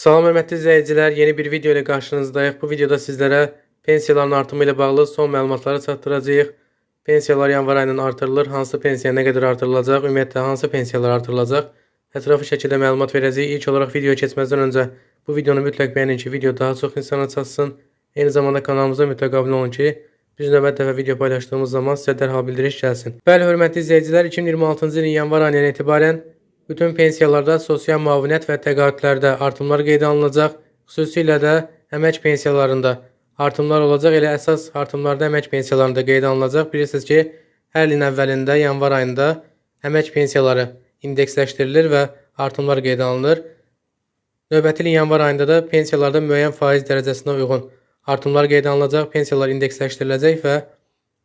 Salam hörmətli izləyicilər, yeni bir video ilə qarşınızdayıq. Bu videoda sizlərə pensiyaların artımı ilə bağlı son məlumatları çatdıracağıq. Pensiyalar yanvar ayından artırılır, hansı pensiya nə qədər artırılacaq, ümumiyyətlə hansı pensiyalar artırılacaq? Ətraflı şəkildə məlumat verəcəyik. İlk olaraq videoya keçməzdən öncə bu videonu mütləq bəyənin ki, video daha çox insana çatsın. Eyni zamanda kanalımıza mütləq abunə olun ki, biz növbəti dəfə video paylaşdığımız zaman sizə dərhal bildiriş gəlsin. Bəli, hörmətli izləyicilər, 2026-cı ilin yanvar ayından etibarən bütün pensiyalarda sosial müavinət və təqaüdlərdə artımlar qeydə alınacaq. Xüsusilə də əmək pensiyalarında artımlar olacaq. Elə əsas artımlarda əmək pensiyalarında qeydə alınacaq. Bilirsiniz ki, hər ilin əvvəlində yanvar ayında əmək pensiyaları indeksləşdirilir və artımlar qeydə alınır. Növbəti ilin yanvar ayında da pensiyalarda müəyyən faiz dərəcəsinə uyğun artımlar qeydə alınacaq. Pensiyalar indeksləşdiriləcək və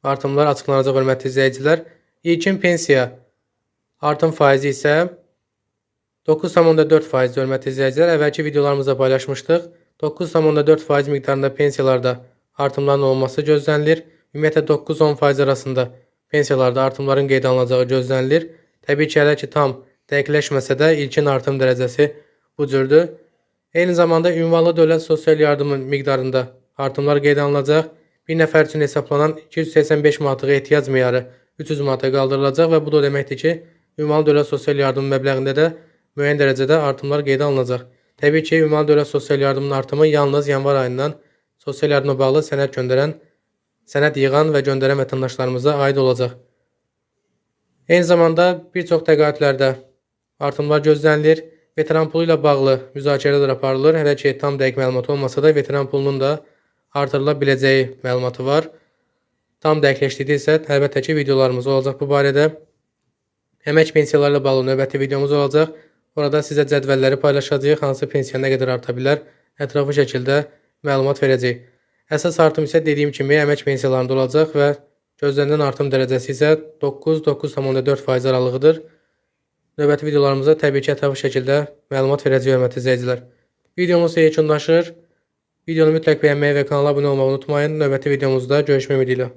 artımlar açıqlanacaq hörmətli izləyicilər. İlkin pensiya artım faizi isə 9,4% hörmətli izləyicilər. Əvvəlki videolarımızda paylaşmışdıq. 9,4% miqdarında pensiyalarda artımların olması gözlənilir. Ümumiyyətlə 9-10% arasında pensiyalarda artımların qeydə alınacağı gözlənilir. Təbii ki, hələ ki tam dəqiqləşməsə də ilkin artım dərəcəsi bu cürdür. Eyni zamanda ünvanlı dövlət sosial yardımı miqdarında artımlar qeydə alınacaq. Bir nəfər üçün hesaplanan 285 manatlıq ehtiyac meyarı 300 manata qaldırılacaq və bu da deməkdir ki, ünvanlı dövlət sosial yardımı məbləğində də müəyyən dərəcədə artımlar qeydə alınacaq. Təbii ki, ünvanlı dövlət sosial yardımının artımı yalnız yanvar ayından sosial yardıma bağlı sənəd yığan və göndərən vətəndaşlarımıza aid olacaq. Eyni zamanda bir çox təqaüdlərdə artımlar gözlənilir. Veteran pulu ilə bağlı müzakirələr aparılır. Hələ ki, tam dəqiq məlumat olmasa da veteran pulunun da artırıla biləcəyi məlumatı var. Tam dəqiqləşdikdə isə əlbəttə ki, videolarımız olacaq bu barədə. Əmək pensiyaları ilə bağlı növbəti videomuz olacaq. Orada sizə cədvəlləri paylaşacağıq, hansı pensiya nə qədər arta bilər, ətraflı şəkildə məlumat verəcəyik. Əsas artım isə dediyim kimi əmək pensiyalarında olacaq və gözlənilən artım dərəcəsi isə 9-9,4% aralığıdır. Növbəti videolarımızda təbii ki, ətraflı şəkildə məlumat verəcəyik hörmətli izləyicilər. Videomuz yekunlaşır. Videonu mütləq bəyənməyi və kanala abunə olmağı unutmayın. Növbəti videomuzda görüşmək ümidilə.